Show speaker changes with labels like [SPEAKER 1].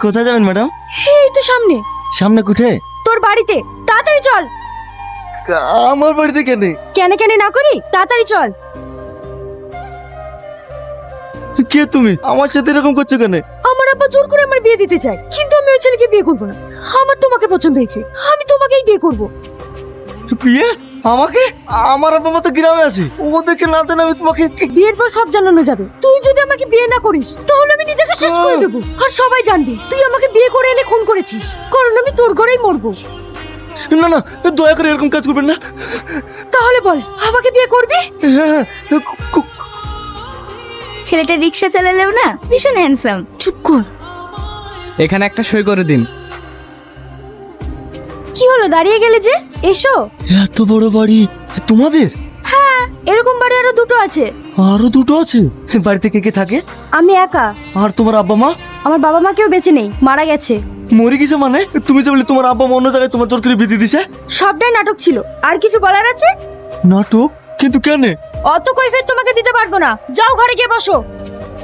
[SPEAKER 1] কোথায় যাবেন ম্যাডাম?
[SPEAKER 2] এই তো সামনে।
[SPEAKER 1] সামনে কোথায়?
[SPEAKER 2] তোর বাড়িতে, তাড়াতাড়ি চল।
[SPEAKER 1] আমার বাড়িতে কেন?
[SPEAKER 2] কেন কেন না করি, তাড়াতাড়ি চল।
[SPEAKER 1] কে তুমি? আমার সাথে এরকম করছো কেন?
[SPEAKER 2] আমার আব্বা জোর করে আমার বিয়ে দিতে চায়, কিন্তু আমি ওই ছেলেকে বিয়ে করব না। আমার তোমাকে পছন্দ হয়েছে, আমি তোমাকেই বিয়ে করব।
[SPEAKER 1] বিয়ে? আমাকে? আমার আব্বা মা তো গ্রামে আছে, ওদেরকে না জানে আমি তোমাকে
[SPEAKER 2] বিয়ের পর সব জানানো যাবে। তুই যদি আমাকে বিয়ে না করিস তাহলে আমি নিজেকে শেষ করে দেবো, আর সবাই জানবে তুই আমাকে বিয়ে করে এনে খুন করেছিস, কারণ আমি তোর ঘরেই মরবো।
[SPEAKER 1] না না, দয়া করে এরকম কাজ করবেন না।
[SPEAKER 2] তাহলে বল, আমাকে বিয়ে করবি?
[SPEAKER 1] হ্যাঁ,
[SPEAKER 3] ছেলেটা রিক্সা চালালেও না ভীষণ হ্যান্ডসাম।
[SPEAKER 2] চুপ কর।
[SPEAKER 4] এখানে একটা সই করে দিন।
[SPEAKER 2] কি হলো, দাঁড়িয়ে গেলে যে? এসো।
[SPEAKER 1] এত বড় বাড়ি তোমাদের?
[SPEAKER 2] হ্যাঁ, এরকম বাড়ি আরো দুটো আছে।
[SPEAKER 1] আরো দুটো আছে? বাড়িতে কে কে থাকে?
[SPEAKER 2] আমি একা।
[SPEAKER 1] আর তোমার আব্বা মা?
[SPEAKER 2] আমার বাবা মা কেউ বেঁচে নেই, মারা গেছে।
[SPEAKER 1] মরে গেছে মানে? তুমি যে বলে তোমার আব্বা মা অন্য জায়গায় তোমার জোর করে বিয়ে দিছে?
[SPEAKER 2] সবটাই নাটক ছিল। আর কিছু বলার আছে?
[SPEAKER 1] নাটক? কিন্তু কেন?
[SPEAKER 2] অত কৈফিয়ত তোমাকে দিতে পারবো না, যাও ঘরে গিয়ে বসো।